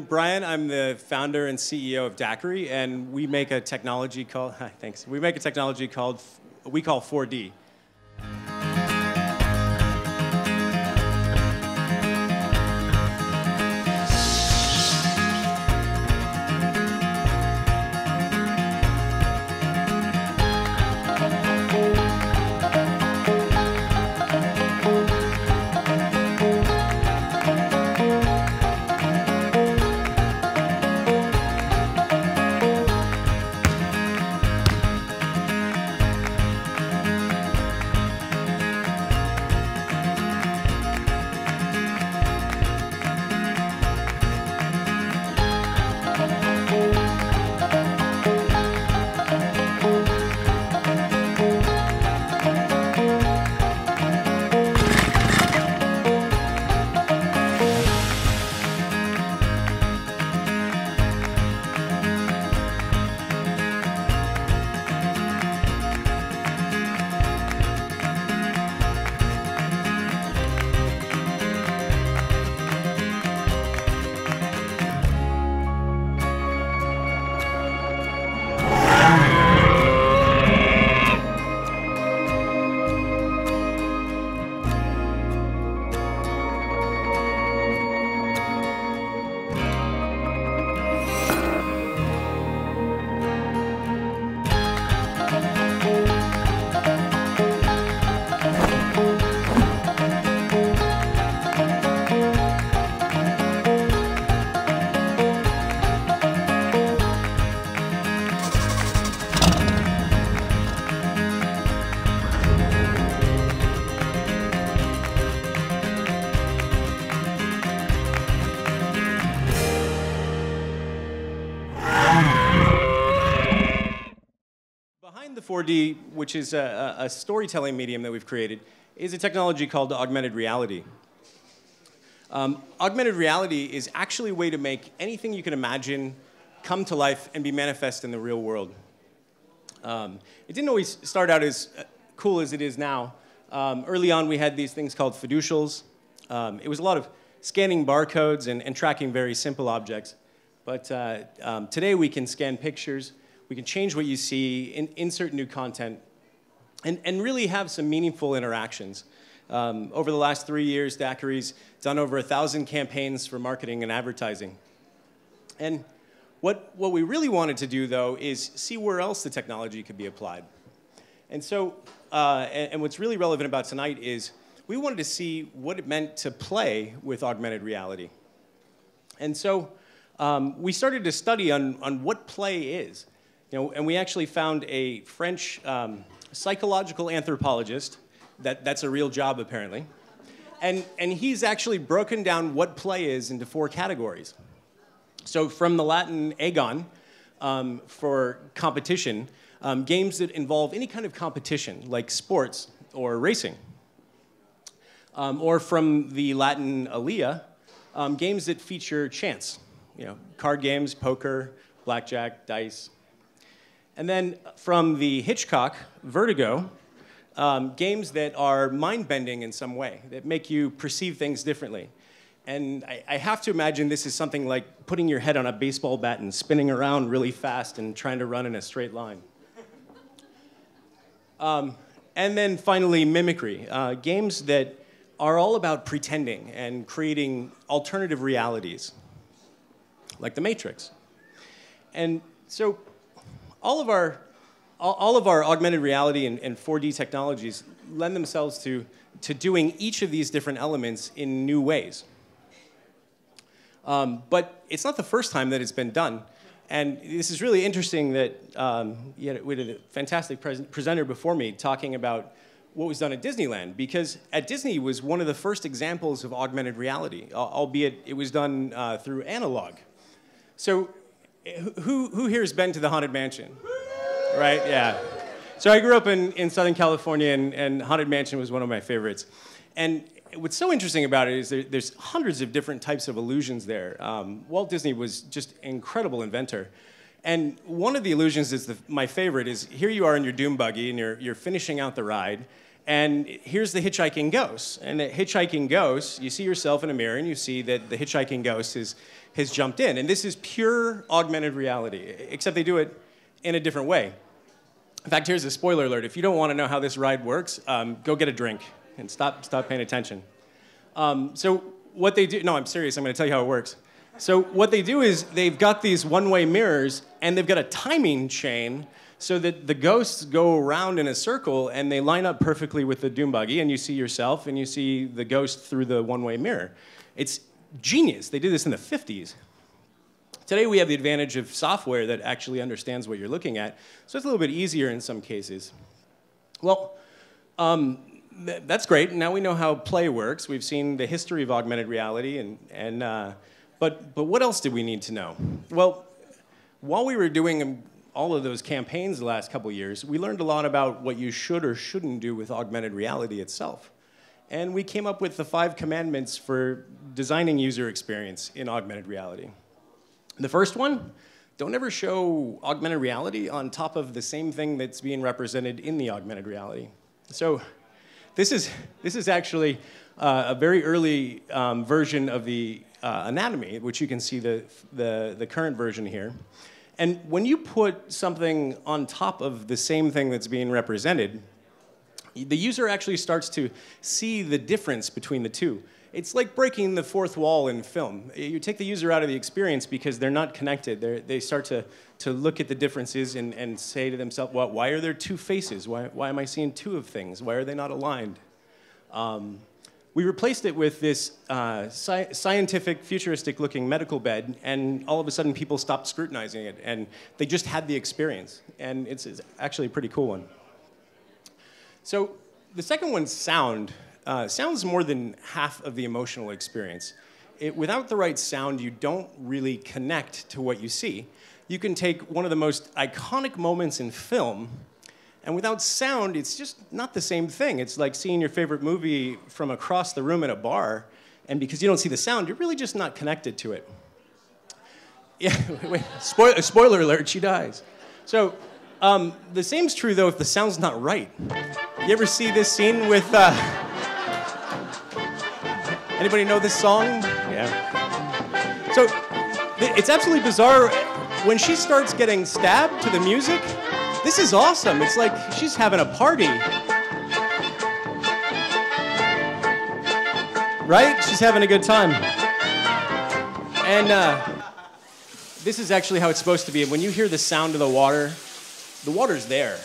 Brian. I'm the founder and CEO of Daiquiri, and we make a technology called, thanks. We make a technology called, we call 4D. The 4D, which is a storytelling medium that we've created, is a technology called augmented reality. Augmented reality is actually a way to make anything you can imagine come to life and be manifest in the real world. It didn't always start out as cool as it is now. Early on, we had these things called fiducials. It was a lot of scanning barcodes and tracking very simple objects. But today, we can scan pictures. We can change what you see, insert new content, and really have some meaningful interactions. Over the last 3 years, Daiquiri's done over 1,000 campaigns for marketing and advertising. And what we really wanted to do, though, is see where else the technology could be applied. And so, and what's really relevant about tonight is we wanted to see what it meant to play with augmented reality. And so we started to study on what play is. And we actually found a French psychological anthropologist, that's a real job apparently, and he's actually broken down what play is into 4 categories. So from the Latin agon, for competition, games that involve any kind of competition, like sports or racing. Or from the Latin alia, games that feature chance, card games, poker, blackjack, dice. And then from the Hitchcock, vertigo, games that are mind-bending in some way, that make you perceive things differently. And I have to imagine this is something like putting your head on a baseball bat and spinning around really fast and trying to run in a straight line. And then finally, mimicry, games that are all about pretending and creating alternative realities, like The Matrix. And so, all of our augmented reality and 4D technologies lend themselves to doing each of these different elements in new ways. But it's not the first time that it's been done. And this is really interesting that we had a fantastic presenter before me talking about what was done at Disneyland, because at Disney was one of the first examples of augmented reality, albeit it was done through analog. So who here has been to the Haunted Mansion? Right, yeah. So I grew up in Southern California, and Haunted Mansion was one of my favorites. And what's so interesting about it is there's hundreds of different types of illusions there. Walt Disney was just an incredible inventor. And one of the illusions is my favorite is here you are in your doom buggy, and you're finishing out the ride, And here's the hitchhiking ghost. And the hitchhiking ghost, you see yourself in a mirror and you see that the hitchhiking ghost has jumped in. And this is pure augmented reality, except they do it in a different way. In fact, here's a spoiler alert. If you don't want to know how this ride works, go get a drink and stop paying attention. So what they do, no, I'm serious, I'm going to tell you how it works. So what they do is they've got these one-way mirrors and they've got a timing chain so that the ghosts go around in a circle and they line up perfectly with the doom buggy, and you see yourself and you see the ghost through the one-way mirror. It's genius. They did this in the 50s. Today we have the advantage of software that actually understands what you're looking at, so it's a little bit easier in some cases. Well, that's great. Now we know how play works. We've seen the history of augmented reality, but what else did we need to know? Well, while we were doing all of those campaigns the last couple of years, we learned a lot about what you should or shouldn't do with augmented reality itself. And we came up with the 5 commandments for designing user experience in augmented reality. The first one, don't ever show augmented reality on top of the same thing that's being represented in the augmented reality. So this is actually a very early version of the anatomy, which you can see the current version here. And when you put something on top of the same thing that's being represented, the user actually starts to see the difference between the two. It's like breaking the fourth wall in film. You take the user out of the experience because they're not connected. They start to look at the differences and say to themselves, well, why are there 2 faces? Why am I seeing 2 of things? Why are they not aligned? We replaced it with this scientific, futuristic-looking medical bed, and all of a sudden people stopped scrutinizing it, and they just had the experience. And it's actually a pretty cool one. So the second one's sound. Sound's more than half of the emotional experience. Without the right sound, you don't really connect to what you see. You can take one of the most iconic moments in film, and without sound, it's just not the same thing. It's like seeing your favorite movie from across the room at a bar, and because you don't see the sound, you're really just not connected to it. Yeah, wait, spoiler alert, she dies. So the same's true, though, if the sound's not right. You ever see this scene with... Anybody know this song? Yeah. So it's absolutely bizarre. When she starts getting stabbed to the music, this is awesome. It's like she's having a party. Right? She's having a good time. And this is actually how it's supposed to be. When you hear the sound of the water's there.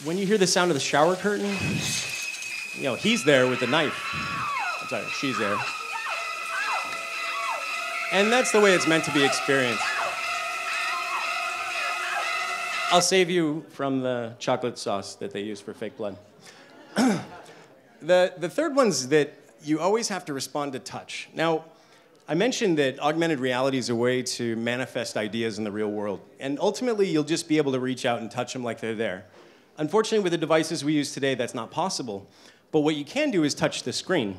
When you hear the sound of the shower curtain, you know, he's there with the knife. I'm sorry, she's there. And that's the way it's meant to be experienced. I'll save you from the chocolate sauce that they use for fake blood. The third one's that you always have to respond to touch. Now, I mentioned that augmented reality is a way to manifest ideas in the real world. And ultimately, you'll just be able to reach out and touch them like they're there. Unfortunately, with the devices we use today, that's not possible. But what you can do is touch the screen.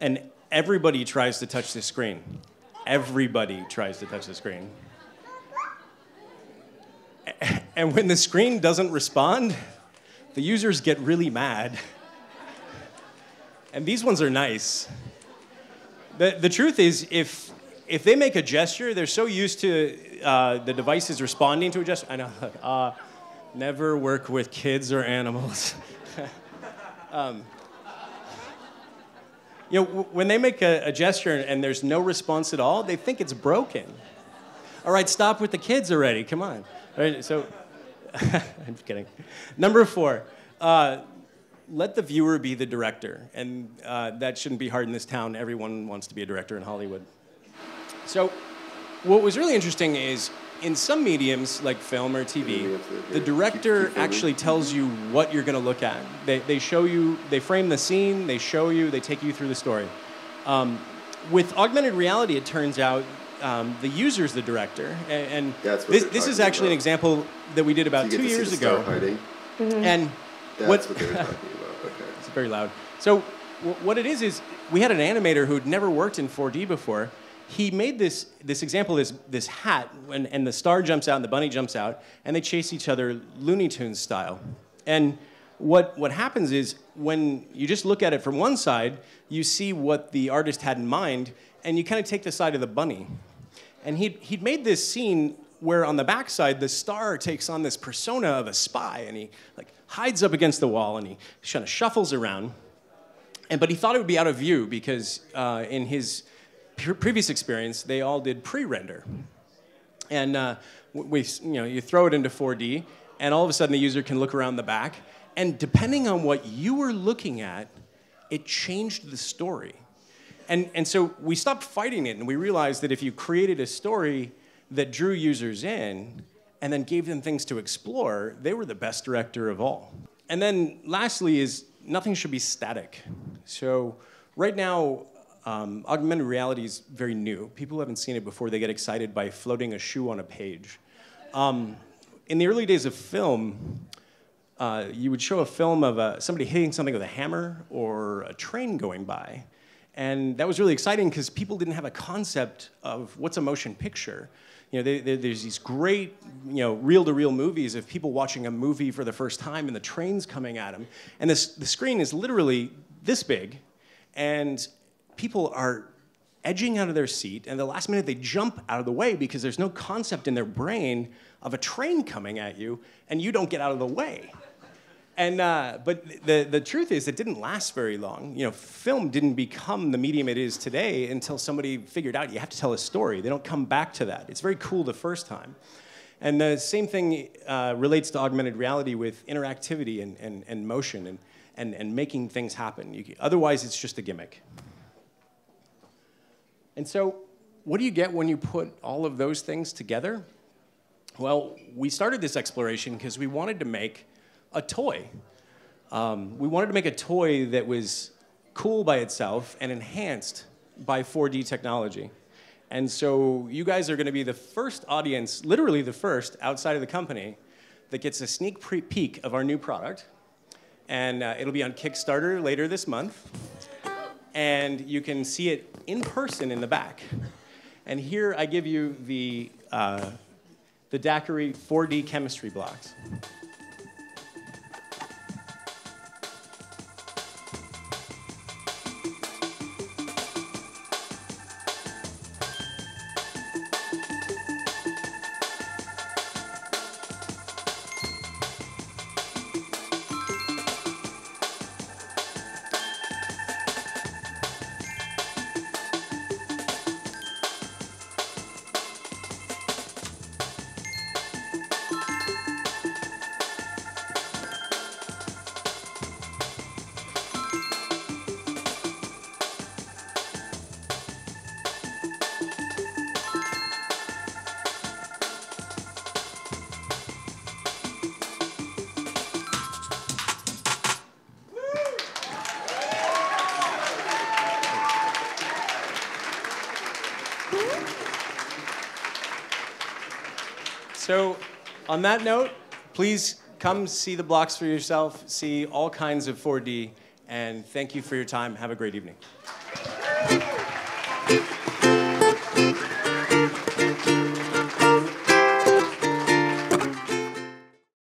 And everybody tries to touch the screen. Everybody tries to touch the screen. And when the screen doesn't respond, the users get really mad. And these ones are nice. The truth is, if they make a gesture, they're so used to the devices responding to a gesture. I know, never work with kids or animals. You know, when they make a gesture and there's no response at all, they think it's broken. All right, stop with the kids already. Come on. All right, so, I'm kidding. Number 4, let the viewer be the director. And that shouldn't be hard in this town. Everyone wants to be a director in Hollywood. So what was really interesting is in some mediums, like film or TV, the director actually tells you what you're going to look at. They show you, they frame the scene, they show you, they take you through the story. With augmented reality, it turns out the user's the director. And this is actually an example that we did about 2 years ago. And that's what they were talking about. Okay. It's very loud. So what it is we had an animator who'd never worked in 4D before. He made this example, this hat, and the star jumps out and the bunny jumps out, and they chase each other Looney Tunes style. And what happens is when you just look at it from one side, you see what the artist had in mind, and you kind of take the side of the bunny. And he'd made this scene where on the backside, the star takes on this persona of a spy, and he like hides up against the wall, and he kind of shuffles around. But he thought it would be out of view because in his previous experience, they all did pre-render. And you throw it into 4D, and all of a sudden the user can look around the back, and depending on what you were looking at, it changed the story. And so we stopped fighting it, and we realized that if you created a story that drew users in and then gave them things to explore, they were the best director of all. And then lastly is nothing should be static. So right now, augmented reality is very new. People who haven't seen it before, they get excited by floating a shoe on a page. In the early days of film, you would show a film of somebody hitting something with a hammer or a train going by. And that was really exciting because people didn't have a concept of what's a motion picture. There's these great, reel-to-reel movies of people watching a movie for the first time and the train's coming at them. And the screen is literally this big, and people are edging out of their seat, and the last minute they jump out of the way because there's no concept in their brain of a train coming at you, and you don't get out of the way. But the truth is, it didn't last very long. Film didn't become the medium it is today until somebody figured out you have to tell a story. They don't come back to that. It's very cool the first time. And the same thing relates to augmented reality with interactivity and motion and making things happen. Otherwise, it's just a gimmick. And so what do you get when you put all of those things together? Well, we started this exploration because we wanted to make a toy. We wanted to make a toy that was cool by itself and enhanced by 4D technology. And so you guys are going to be the first audience, literally the first outside of the company, that gets a sneak peek of our new product. And it'll be on Kickstarter later this month. And you can see it in person in the back. And here I give you the Daiquiri 4D chemistry blocks. So on that note, please come see the blocks for yourself, see all kinds of 4D, and thank you for your time. Have a great evening.